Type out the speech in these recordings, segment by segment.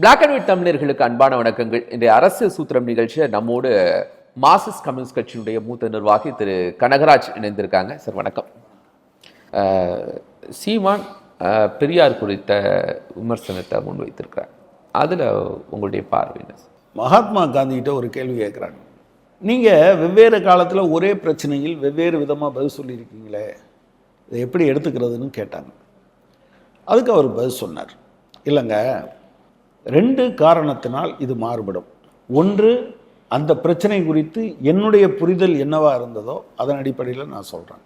Black and white தமிழர்களுக்கு அன்பான வணக்கங்கள். இன்றைய அரசியல் சூத்திரம் நிகழ்ச்சியை நம்மோடு மார்க்சிஸ்ட் கம்யூனிஸ்ட் கட்சியினுடைய மூத்த நிர்வாகி திரு கனகராஜ் இணைந்திருக்காங்க. சார் வணக்கம். சீமான் பெரியார் குறித்த விமர்சனத்தை முன்வைத்திருக்கிறார். அதில் உங்களுடைய பார்வை என்ன? மகாத்மா காந்திகிட்ட ஒரு கேள்வி கேட்குறாங்க. நீங்கள் வெவ்வேறு காலத்தில் ஒரே பிரச்சனையில் வெவ்வேறு விதமாக பதில் சொல்லியிருக்கீங்களே, இதை எப்படி எடுத்துக்கிறதுன்னு கேட்டாங்க. அதுக்கு அவர் பதில் சொன்னார், இல்லைங்க, 2 காரணத்தினால் இது மாறுபடும். ஒன்று, அந்த பிரச்சனை குறித்து என்னுடைய புரிதல் என்னவாக இருந்ததோ அதன் அடிப்படையில் நான் சொல்கிறேன்.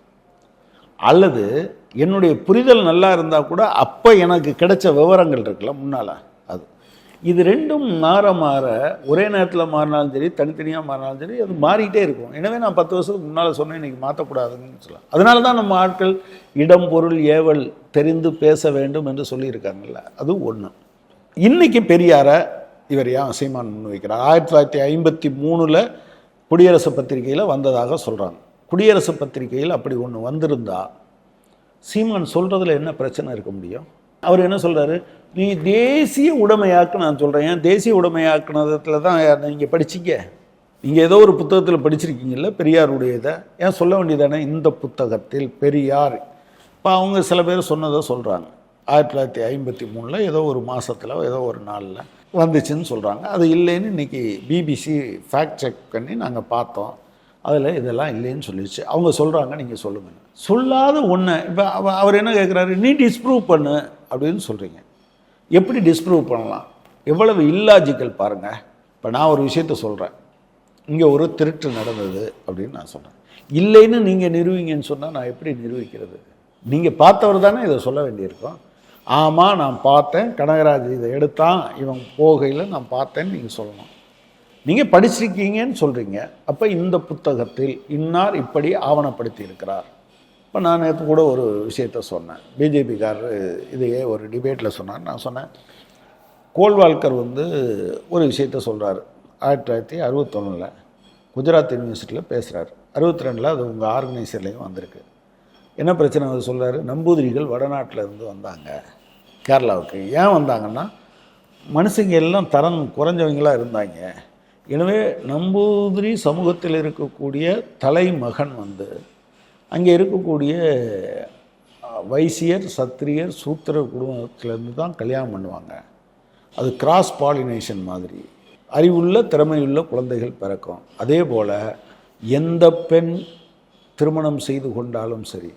அல்லது என்னுடைய புரிதல் நல்லா இருந்தால் கூட அப்போ எனக்கு கிடைச்ச விவரங்கள் இருக்குல்ல முன்னால், அது இது 2ம் மாற மாற ஒரே நேரத்தில் மாறினாலும் சரி, தனித்தனியாக மாறினாலும் சரி, அது மாறிக்கிட்டே இருக்கும். எனவே நான் 10 வருஷத்துக்கு முன்னால் சொன்னேன், இன்றைக்கி மாற்றக்கூடாதுன்னு சொல்லலாம். அதனால தான் நம்ம ஆட்கள் இடம் பொருள் ஏவல் தெரிந்து பேச வேண்டும் என்று சொல்லியிருக்காங்கல்ல, அது ஒன்று. இன்றைக்கி பெரியாரை இவர் ஏன் சீமான் முன்வைக்கிறார்? 1953 குடியரசு பத்திரிகையில் வந்ததாக சொல்கிறாங்க. குடியரசு பத்திரிகையில் அப்படி ஒன்று வந்திருந்தா சீமான் சொல்கிறதுல என்ன பிரச்சனை இருக்க முடியும்? அவர் என்ன சொல்கிறாரு, நீ தேசிய உடைமையாக்கு நான் சொல்கிறேன். ஏன் தேசிய உடைமையாக்குனதில் தான் நீங்கள் படிச்சிங்க, நீங்கள் ஏதோ ஒரு புத்தகத்தில் படிச்சிருக்கீங்கல்ல பெரியாருடையதை, ஏன் சொல்ல வேண்டியதானே இந்த புத்தகத்தில் பெரியார். இப்போ அவங்க சில பேர் சொன்னதை சொல்கிறாங்க. 1953 ஏதோ ஒரு மாதத்தில் ஏதோ ஒரு நாளில் வந்துச்சுன்னு சொல்கிறாங்க. அது இல்லைன்னு இன்றைக்கி பிபிசி ஃபேக்ட் செக் பண்ணி நாங்கள் பார்த்தோம், அதில் இதெல்லாம் இல்லைன்னு சொல்லிடுச்சு. அவங்க சொல்கிறாங்க, நீங்கள் சொல்லுங்கள். சொல்லாத ஒன்று இப்போ அவர் என்ன கேட்குறாரு, நீ டிஸ்ப்ரூவ் பண்ணு அப்படின்னு சொல்கிறீங்க. எப்படி டிஸ்ப்ரூவ் பண்ணலாம்? எவ்வளவு இல்லாஜிக்கல் பாருங்கள். இப்போ நான் ஒரு விஷயத்த சொல்கிறேன், இங்கே ஒரு திருட்டு நடந்தது அப்படின்னு நான் சொல்கிறேன். இல்லைன்னு நீங்கள் நிரூபிங்கன்னு சொன்னால் நான் எப்படி நிரூபிக்கிறது? நீங்கள் பார்த்தவர் தானே இதை சொல்ல வேண்டியிருக்கோம். ஆமாம், நான் பார்த்தேன், கனகராஜ் இதை எடுத்தான், இவன் போகையில் நான் பார்த்தேன்னு நீங்கள் சொல்லணும். நீங்கள் படிச்சிருக்கீங்கன்னு சொல்கிறீங்க. அப்போ இந்த புத்தகத்தில் இன்னார் இப்படி ஆவணப்படுத்தி இருக்கிறார். இப்போ நான் நேற்று கூட ஒரு விஷயத்த சொன்னேன், பிஜேபிக்காரர் இதையே ஒரு டிபேட்டில் சொன்னார். நான் சொன்னேன், கோல்வால்கர் ஒரு விஷயத்த சொல்கிறார். 1961 குஜராத் யூனிவர்சிட்டியில் பேசுகிறார். 62 அது உங்கள் ஆர்கனைசர்லேயும் வந்திருக்கு. என்ன பிரச்சனை அவர் சொல்கிறாரு, நம்பூதிரிகள் வடநாட்டில் இருந்து வந்தாங்க கேரளாவுக்கு. ஏன் வந்தாங்கன்னா, மனுஷங்க எல்லாம் தரம் குறைஞ்சவங்களாக இருந்தாங்க. எனவே நம்பூதிரி சமூகத்தில் இருக்கக்கூடிய தலைமகன் அங்கே இருக்கக்கூடிய வைசியர், சத்திரியர், சூத்திர குடும்பத்திலேருந்து தான் கல்யாணம் பண்ணுவாங்க. அது கிராஸ் பாலினேஷன் மாதிரி அறிவுள்ள திறமையுள்ள குழந்தைகள் பிறக்கும். அதே போல் எந்த பெண் திருமணம் செய்து கொண்டாலும் சரி,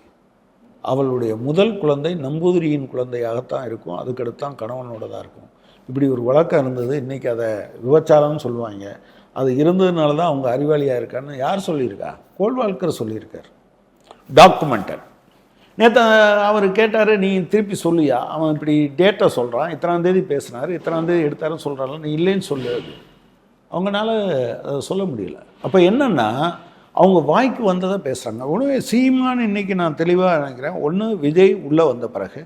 அவளுடைய முதல் குழந்தை நம்பூதிரியின் குழந்தையாகத்தான் இருக்கும், அதுக்கடுத்தான் கணவனோட தான் இருக்கும். இப்படி ஒரு வழக்கம் இருந்தது. இன்றைக்கி அதை விபச்சாரம்னு சொல்லுவாங்க. அது இருந்ததுனால தான் அவங்க அறிவாளியாக இருக்கான்னு யார் சொல்லியிருக்கா? கோல்வால்கர் சொல்லியிருக்கார், டாக்குமெண்டட். நேற்று அவர் கேட்டார், நீ திருப்பி சொல்லியா, அவன் இப்படி டேட்டை சொல்கிறான், இத்தனாம் தேதி பேசினார், இத்தனாம் தேதி எடுத்தாருன்னு சொல்கிறாங்க, நீ இல்லைன்னு சொல்லுது. அவங்களால அதை சொல்ல முடியல. அப்போ என்னென்னா, அவங்க வாய்க்கு வந்ததை பேசுகிறாங்க. ஒன்று சீமான் இன்றைக்கி நான் தெளிவாக நினைக்கிறேன், ஒன்று விஜய் உள்ளே வந்த பிறகு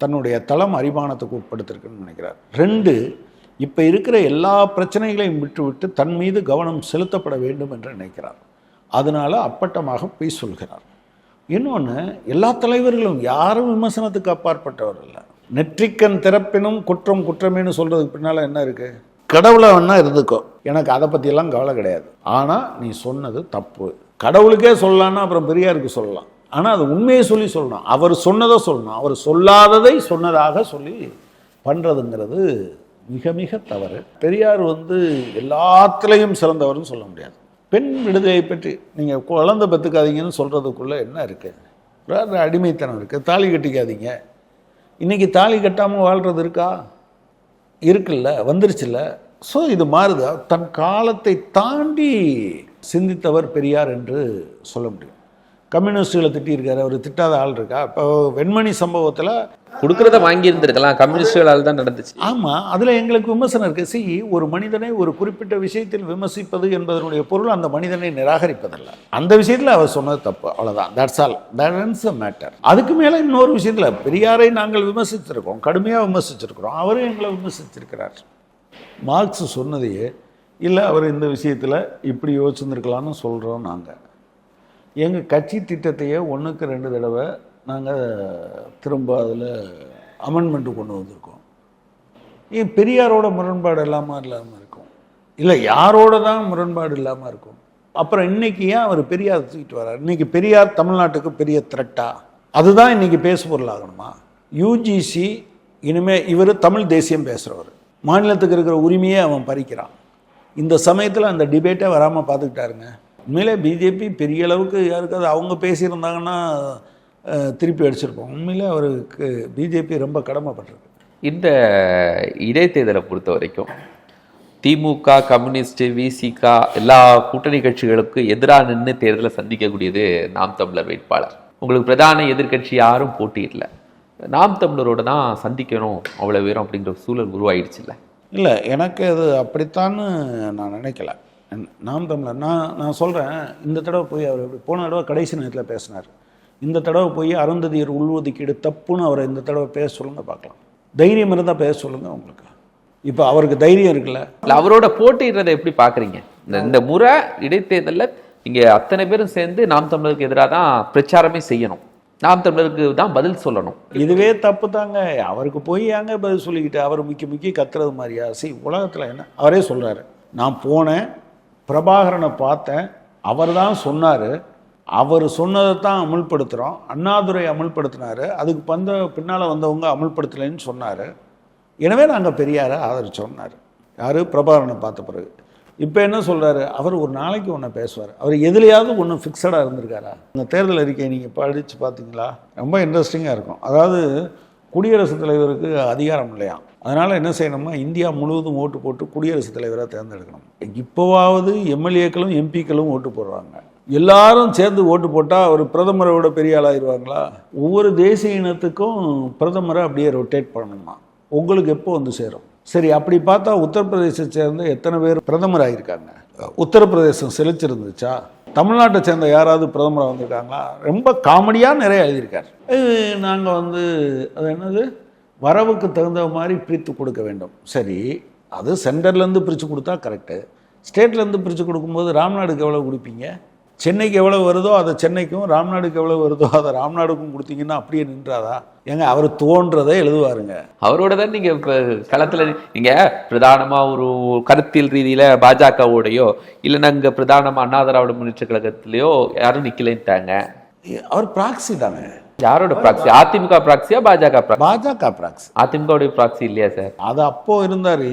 தன்னுடைய தளம் அறிவானத்துக்கு உட்படுத்திருக்குன்னு நினைக்கிறார். 2, இப்போ இருக்கிற எல்லா பிரச்சனைகளையும் விட்டுவிட்டு தன் மீது கவனம் செலுத்தப்பட வேண்டும் என்று நினைக்கிறார். அதனால் அப்பட்டமாக பொய் சொல்கிறார். இன்னொன்று, எல்லா தலைவர்களும் யாரும் விமர்சனத்துக்கு அப்பாற்பட்டவர் இல்லை. நெற்றிக்கண் திறப்பினும் குற்றம் குற்றமேனு சொல்கிறதுக்கு பின்னால் என்ன இருக்குது? கடவுளை வேணா இருந்துக்கோ, எனக்கு அதை பற்றியெல்லாம் கவலை கிடையாது. ஆனால் நீ சொன்னது தப்பு. கடவுளுக்கே சொல்லலான்னா அப்புறம் பெரியாருக்கு சொல்லலாம். ஆனால் அது உண்மையை சொல்லி சொல்லணும். அவர் சொன்னதை சொல்லணும். அவர் சொல்லாததை சொன்னதாக சொல்லி பண்ணுறதுங்கிறது மிக மிக தவறு. பெரியார் எல்லாத்துலேயும் சிறந்தவர்னு சொல்ல முடியாது. பெண் விடுதலையை பற்றி நீங்கள் குழந்தை பெற்றுக்காதீங்கன்னு சொல்கிறதுக்குள்ளே என்ன இருக்குது? வேறு அடிமைத்தனம் இருக்குது. தாலி கட்டிக்காதீங்க. இன்றைக்கி தாலி கட்டாமல் வாழ்கிறது இருக்கா? இருக்குல்ல, வந்துருச்சுல்ல. ஸோ இது மாறுதா? தன் காலத்தை தாண்டி சிந்தித்தவர் பெரியார் என்று சொல்ல முடியும். கம்யூனிஸ்டுகளை திட்டியிருக்காரு, அவர் திட்டாத ஆள் இருக்கா? இப்போ வெண்மணி சம்பவத்தில் கொடுக்குறத வாங்கியிருந்திருக்கலாம், கம்யூனிஸ்டுகளால் தான் நடந்துச்சு. ஆமாம், அதில் எங்களுக்கு விமர்சனம் இருக்குது. ஒரு மனிதனை ஒரு குறிப்பிட்ட விஷயத்தில் விமர்சிப்பது என்பதனுடைய பொருள் அந்த மனிதனை நிராகரிப்பதல்ல. அந்த விஷயத்தில் அவர் சொன்னது தப்பு, அவ்வளோதான். That's all, that is a matter. அதுக்கு மேலே இன்னொரு விஷயத்தில் பெரியாரை நாங்கள் விமர்சித்திருக்கோம், கடுமையாக விமர்சிச்சிருக்கிறோம். அவரும் எங்களை விமர்சிச்சிருக்கிறார். மார்க்ஸ் சொன்னதையே இல்லை, அவர் இந்த விஷயத்தில் இப்படி யோசிச்சுருக்கலான்னு சொல்கிறோம். நாங்கள் எங்கள் கட்சி திட்டத்தையே 1க்கு 2 தடவை நாங்கள் திரும்ப அதில் அமெண்ட்மெண்ட்டு கொண்டு வந்திருக்கோம். ஏன் பெரியாரோட முரண்பாடு இல்லாமல் இருக்கும், இல்லை யாரோட தான் முரண்பாடு இல்லாமல் இருக்கும். அப்புறம் இன்னைக்கு ஏன் அவர் பெரியார் தூக்கிட்டு வர்றார்? இன்னைக்கு பெரியார் தமிழ்நாட்டுக்கு பெரிய த்ரெட்டா? அதுதான் இன்னைக்கு பேசு பொருளாகணுமா? யூஜிசி இனிமேல் இவர் தமிழ் தேசியம் பேசுகிறவர், மாநிலத்துக்கு இருக்கிற உரிமையே அவன் பறிக்கிறான். இந்த சமயத்தில் அந்த டிபேட்டே வராமல் பார்த்துக்கிட்டாருங்க. உண்மையிலே பிஜேபி பெரிய அளவுக்கு யாருக்காவது அவங்க பேசியிருந்தாங்கன்னா திருப்பி அடிச்சிருப்போம். உண்மையிலே அவருக்கு பிஜேபி ரொம்ப கடமைப்பட்டிருக்கு. இந்த இடைத்தேர்தலை பொறுத்த வரைக்கும் திமுக, கம்யூனிஸ்ட், விசிக எல்லா கூட்டணி கட்சிகளுக்கு எதிராக நின்று தேர்தலை சந்திக்கக்கூடியது நாம் தமிழர் வேட்பாளர். உங்களுக்கு பிரதான எதிர்கட்சி யாரும் போட்டியிடல, நாம் தமிழரோட தான் சந்திக்கணும் அவ்வளோ பேரும் அப்படிங்கிற சூழல் உருவாயிடுச்சு. இல்லை, எனக்கு அது அப்படித்தான்னு நான் நினைக்கல. நாம் தமிழர் நான் சொல்கிறேன், இந்த தடவை போய் அவர் எப்படி போன தடவை கடைசி நேரத்தில் பேசினார், இந்த தடவை போய் அருந்ததியர் உள்ஒதுக்கீடு தப்புன்னு அவரை இந்த தடவை பேச சொல்லுங்கள் பார்க்கலாம். தைரியம் இருந்தால் பேச சொல்லுங்கள். உங்களுக்கு இப்போ அவருக்கு தைரியம் இருக்குல்ல. அவரோட போட்டியிடுறதை எப்படி பார்க்குறீங்க? இந்த முறை இடைத்தேர்தலில் இங்கே அத்தனை பேரும் சேர்ந்து நாம் தமிழருக்கு எதிராக தான் பிரச்சாரமே செய்யணும், நாம் தமிழருக்கு தான் பதில் சொல்லணும். இதுவே தப்பு தாங்க. அவருக்கு போய் ஏங்க பதில் சொல்லிக்கிட்டு அவர் முக்கிய கத்துறது மாதிரியா? உலகத்தில் என்ன அவரே சொல்கிறாரு, நான் போனேன், பிரபாகரனை பார்த்தேன், அவர் தான் சொன்னார், அவர் சொன்னதை தான் அமுல்படுத்துகிறோம், அண்ணாதுரை அமுல்படுத்தினார், அதுக்கு பின்னால் வந்தவங்க அமுல்படுத்தலைன்னு சொன்னார், எனவே நாங்கள் பெரியாரை ஆதரிச்சோம்னாரு. யார்? பிரபாகரனை பார்த்த பிறகு. இப்போ என்ன சொல்கிறாரு, அவர் ஒரு நாளைக்கு ஒன்று பேசுவார், அவர் எதுலையாவது ஒன்று ஃபிக்ஸடாக இருந்திருக்காரா? இந்த தேர்தல் அறிக்கையை நீங்கள் படித்து பார்த்தீங்களா? ரொம்ப இன்ட்ரெஸ்டிங்காக இருக்கும். அதாவது குடியரசுத் தலைவருக்கு அதிகாரம் இல்லையா, அதனால் என்ன செய்யணும்னா இந்தியா முழுவதும் ஓட்டு போட்டு குடியரசுத் தலைவராக தேர்ந்தெடுக்கணும். இப்போவாவது எம்எல்ஏக்களும் எம்பிக்களும் ஓட்டு போடுறாங்க, எல்லாரும் சேர்ந்து ஓட்டு போட்டால் அவர் பிரதமரை விட பெரிய ஆளாயிருவாங்களா? ஒவ்வொரு தேசிய இனத்துக்கும் பிரதமரை அப்படியே ரொட்டேட் பண்ணணுமா? உங்களுக்கு எப்போ வந்து சேரும்? சரி, அப்படி பார்த்தா உத்தரப்பிரதேசத்தை சேர்ந்து எத்தனை பேர் பிரதமர் ஆகியிருக்காங்க? உத்தரப்பிரதேசம் செழிச்சிருந்துச்சா? தமிழ்நாட்டை சேர்ந்த யாராவது பிரதமராக வந்திருக்காங்களா? ரொம்ப காமெடியாக நிறைய எழுதியிருக்கார். நாங்கள் அது என்னது வரவுக்கு தகுந்த மாதிரி பிரித்து கொடுக்க வேண்டும். சரி, அது சென்டர்லேருந்து பிரித்து கொடுத்தா கரெக்டு. ஸ்டேட்லேருந்து பிரித்து கொடுக்கும்போது ராம்நாடுக்கு எவ்வளோ கொடுப்பீங்க? சென்னைக்கு எவ்வளோ வருதோ அதை சென்னைக்கும், ராம்நாடுக்கு எவ்வளோ வருதோ அதை ராம்நாடுக்கும் கொடுத்தீங்கன்னா அப்படியே நின்றாதா? ஏங்க அவர் தோன்றதை எழுதுவாருங்க. அவரோட தான் நீங்கள் இப்போ களத்தில் நீங்கள் பிரதானமாக ஒரு கருத்தியல் ரீதியில் பாஜகவோடையோ இல்லைன்னா இங்கே பிரதானமாக அண்ணா திராவிட முன்னேற்ற கழகத்திலையோ யாரும் நிற்கலைன்ட்டாங்க. அவர் ப்ராக்சி தானே. யாரோட ப்ராக்சி? அதிமுக ப்ராக்சியா பாஜக ப்ராக்சி? பாஜக ப்ராக்சி. அதிமுகவுடைய ப்ராக்சி இல்லையா சார்? அது அப்போ இருந்தார்.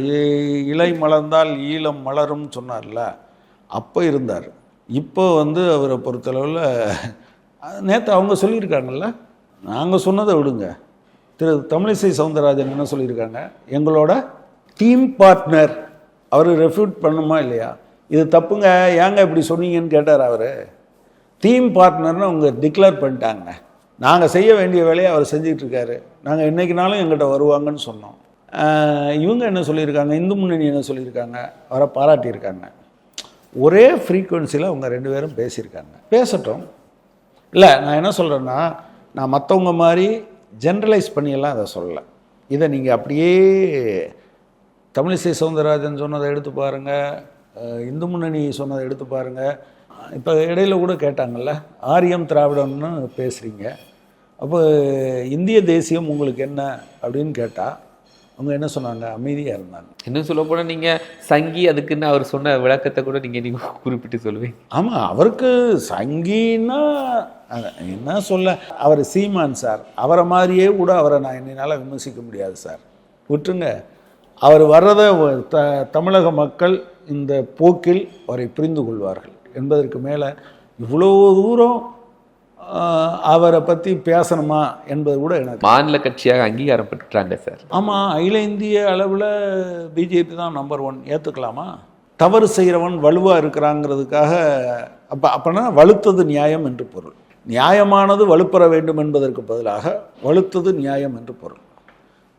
இலை மலர்ந்தால் ஈழம் மலரும் சொன்னார்ல, அப்போ இருந்தார். இப்போ அவரை பொறுத்தளவில் நேற்று அவங்க சொல்லியிருக்காங்கல்ல, நாங்கள் சொன்னதை விடுங்க. திரு தமிழிசை சவுந்தரராஜன் என்ன சொல்லியிருக்காங்க, எங்களோட டீம் பார்ட்னர். அவர் ரெஃப்யூட் பண்ணுமா இல்லையா? இது தப்புங்க, ஏங்க இப்படி சொன்னீங்கன்னு கேட்டார் அவர். டீம் பார்ட்னர்னு அவங்க டிக்ளேர் பண்ணிட்டாங்க. நாங்கள் செய்ய வேண்டிய வேலையை அவர் செஞ்சுக்கிட்டு இருக்காரு, நாங்கள் என்றைக்குனாலும் எங்கிட்ட வருவாங்கன்னு சொன்னோம். இவங்க என்ன சொல்லியிருக்காங்க, இந்து முன்னணி என்ன சொல்லியிருக்காங்க, அவரை பாராட்டியிருக்காங்க. ஒரே ஃப்ரீக்குவென்சியில் அவங்க ரெண்டு பேரும் பேசியிருக்காங்க. பேசட்டும். இல்லை, நான் என்ன சொல்கிறேன்னா, நான் மற்றவங்க மாதிரி ஜென்ரலைஸ் பண்ணியெல்லாம் அதை சொல்லலை. இதை நீங்கள் அப்படியே தமிழிசை சவுந்தரராஜன் சொன்னதை எடுத்து பாருங்கள், இந்து முன்னணி சொன்னதை எடுத்து பாருங்கள். இப்போ இடையில கூட கேட்டாங்கல்ல, ஆரியம் திராவிடம்னு பேசுகிறீங்க, அப்போ இந்திய தேசியம் உங்களுக்கு என்ன அப்படின்னு கேட்டால் அவங்க என்ன சொன்னாங்க, அமைதியாக இருந்தாங்க. இன்னும் சொல்ல போனால் நீங்கள் சங்கி அதுக்குன்னு அவர் சொன்ன விளக்கத்தை கூட நீங்கள் குறிப்பிட்டு சொல்லுவீங்க. ஆமாம், அவருக்கு சங்கின்னா என்ன சொல்ல, அவர் சீமான் சார், அவரை மாதிரியே கூட அவரை நான் என்னால் விமர்சிக்க முடியாது சார், விட்டுருங்க. அவர் வர்றதை தமிழக மக்கள் இந்த போக்கில் அவரை புரிந்து கொள்வார்கள் என்பதற்கு மேலே இவ்வளோ தூரம் அவரை பற்றி பேசணுமா என்பது கூட எனக்கு. மாநில கட்சியாக அங்கீகாரம் பெற்றாங்க சார். ஆமாம், அகில இந்திய அளவில் பிஜேபி தான் நம்பர் 1. ஏற்றுக்கலாமா? தவறு செய்கிறவன் வலுவாக இருக்கிறாங்கிறதுக்காக அப்போனா வலுத்தது நியாயம் என்று பொருள். நியாயமானது வலுப்பெற வேண்டும் என்பதற்கு பதிலாக வலுத்தது நியாயம் என்று பொருள்.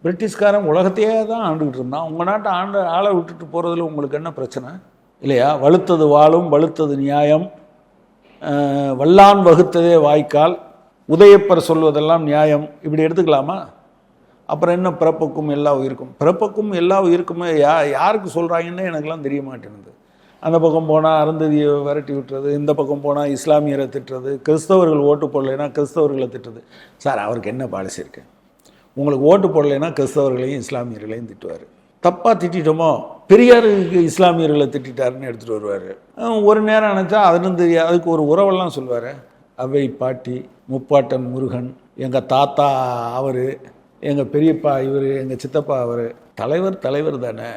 பிரிட்டிஷ்காரன் உலகத்தையே தான் ஆண்டுகிட்டு இருந்தான், உங்கள் நாட்டை ஆளை விட்டுட்டு போகிறதுல உங்களுக்கு என்ன பிரச்சனை இல்லையா? வலுத்தது வாழும், வலுத்தது நியாயம், வல்லான் வகுத்ததே வாய்க்கால், உதயப்பர் சொல்வதெல்லாம் நியாயம், இப்படி எடுத்துக்கலாமா? அப்புறம் என்ன பிறப்புக்கும் எல்லா உயிருக்கும்? பிறப்புக்கும் எல்லா உயிருக்குமே யாருக்கு சொல்கிறாங்கன்னு எனக்கெல்லாம் தெரிய மாட்டேங்குது. அந்த பக்கம் போனால் அருந்ததியை விரட்டி விட்டுறது, இந்த பக்கம் போனால் இஸ்லாமியரை திட்டுறது, கிறிஸ்தவர்கள் ஓட்டு போடலைன்னா கிறிஸ்தவர்களை திட்டுறது. சார், அவருக்கு என்ன பாலிசி இருக்குது? உங்களுக்கு ஓட்டு போடலைன்னா கிறிஸ்தவர்களையும் இஸ்லாமியர்களையும் திட்டுவார். தப்பாக திட்டோமோ, பெரியாருக்கு இஸ்லாமியர்களை திட்டாருன்னு எடுத்துகிட்டு வருவார். ஒரு நேரம் நினச்சா அதுன்னு தெரியாது, அதுக்கு ஒரு உறவெல்லாம் சொல்லுவார். அவை பாட்டி, முப்பாட்டன் முருகன், எங்கள் தாத்தா அவர், எங்கள் பெரியப்பா இவர், எங்கள் சித்தப்பா அவர். தலைவர் தானே,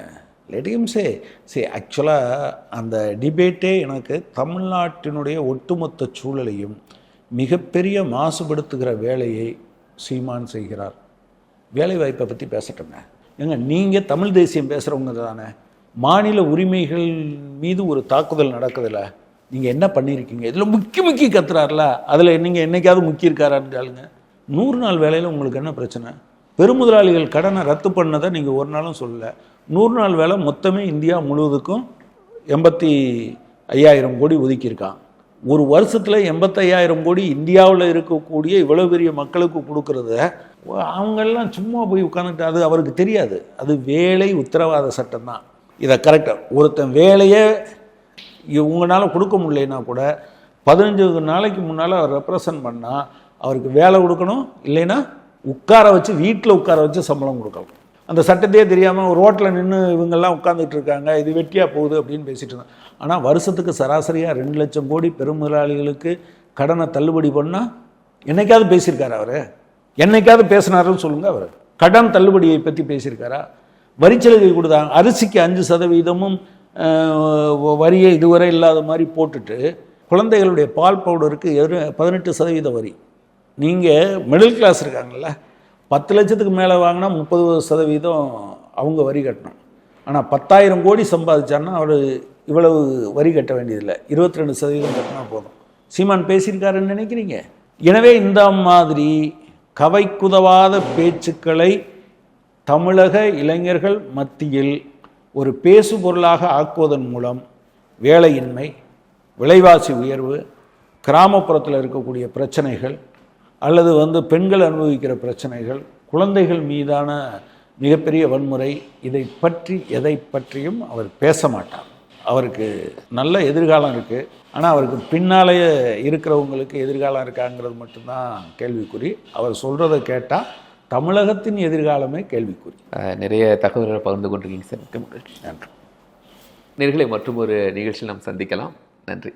லெட்டியும் சே ஆக்சுவலாக அந்த டிபேட்டே எனக்கு தமிழ்நாட்டினுடைய ஒட்டுமொத்த சூழலையும் மிகப்பெரிய மாசுபடுத்துகிற வேலையை சீமான் செய்கிறார். வேலை வாய்ப்பை பற்றி பேசட்டுங்க. ஏங்க, நீங்கள் தமிழ் தேசியம் பேசுகிறவங்க தானே, மாநில உரிமைகள் மீது ஒரு தாக்குதல் நடக்குதுல்ல, நீங்கள் என்ன பண்ணியிருக்கீங்க? இதில் முக்கி கத்துறாருல, அதில் நீங்கள் என்னைக்காவது முக்கியிருக்காரான்னு கேளுங்க. 100 நாள் வேலையில் உங்களுக்கு என்ன பிரச்சனை? பெருமுதலாளிகள் கடனை ரத்து பண்ணதை நீங்கள் ஒரு நாளும் சொல்லலை. 100 நாள் வேலை மொத்தமே இந்தியா முழுவதுக்கும் 85,000 கோடி ஒதுக்கியிருக்கான். ஒரு வருஷத்தில் 85,000 கோடி இந்தியாவில் இருக்கக்கூடிய இவ்வளோ பெரிய மக்களுக்கு கொடுக்கறத அவங்கெல்லாம் சும்மா போய் உட்காந்துட்டு, அது அவருக்கு தெரியாது. அது வேலை உத்தரவாத சட்டம் தான். இதை கரெக்டாக ஒருத்தன் வேலையை உங்களால் கொடுக்க முடியலன்னா கூட 15 நாளைக்கு முன்னால் அவர் ரெப்ரசன்ட் பண்ணால் அவருக்கு வேலை கொடுக்கணும், இல்லைன்னா வீட்டில் உட்கார வச்சு சம்பளம் கொடுக்கணும். அந்த சட்டத்தையே தெரியாமல் ஒரு ரோட்டில் நின்று இவங்கெல்லாம் உட்காந்துட்டு இருக்காங்க, இது வெட்டியாக போகுது அப்படின்னு பேசிட்டு இருந்தாங்க. ஆனால் வருஷத்துக்கு சராசரியாக 2 லட்சம் கோடி பெருமுதலாளிகளுக்கு கடனை தள்ளுபடி பண்ணால் என்னைக்காவது பேசியிருக்காரா அவர்? என்னைக்காவது பேசினாருன்னு சொல்லுங்கள். அவர் கடன் தள்ளுபடியை பற்றி பேசியிருக்காரா? வரிச்சலுகை கொடுத்தாங்க. அரிசிக்கு 5% வரியை இதுவரை இல்லாத மாதிரி போட்டுட்டு, குழந்தைகளுடைய பால் பவுடருக்கு 18% வரி. நீங்கள் மிடில் கிளாஸ் இருக்காங்கல்ல, 10 லட்சத்துக்கு மேலே வாங்கினா 30% அவங்க வரி கட்டணும். ஆனால் 10,000 கோடி சம்பாதிச்சான்னா அவர் இவ்வளவு வரி கட்ட வேண்டியதில்லை, 22% கட்டினா போதும். சீமான் பேசியிருக்காருன்னு நினைக்கிறீங்க? எனவே இந்த மாதிரி கவைக்குதவாத பேச்சுக்களை தமிழக இளைஞர்கள் மத்தியில் ஒரு பேசு பொருளாக ஆக்குவதன் மூலம் வேலையின்மை, விலைவாசி உயர்வு, கிராமப்புறத்தில் இருக்கக்கூடிய பிரச்சனைகள், அல்லது பெண்கள் அனுபவிக்கிற பிரச்சனைகள், குழந்தைகள் மீதான மிகப்பெரிய வன்முறை, எதை பற்றியும் அவர் பேச மாட்டார். அவருக்கு நல்ல எதிர்காலம் இருக்குது, ஆனால் அவருக்கு பின்னாலேயே இருக்கிறவங்களுக்கு எதிர்காலம் இருக்காங்கிறது மட்டும்தான் கேள்விக்குறி. அவர் சொல்கிறத கேட்டால் தமிழகத்தின் எதிர்காலமே கேள்விக்குறி. நிறைய தகவல்களை பகிர்ந்து கொண்டிருக்கீங்க சார், மிக்க மகிழ்ச்சி. நன்றி. நேயர்களே, மற்றும் ஒரு நிகழ்ச்சியில் நாம் சந்திக்கலாம். நன்றி.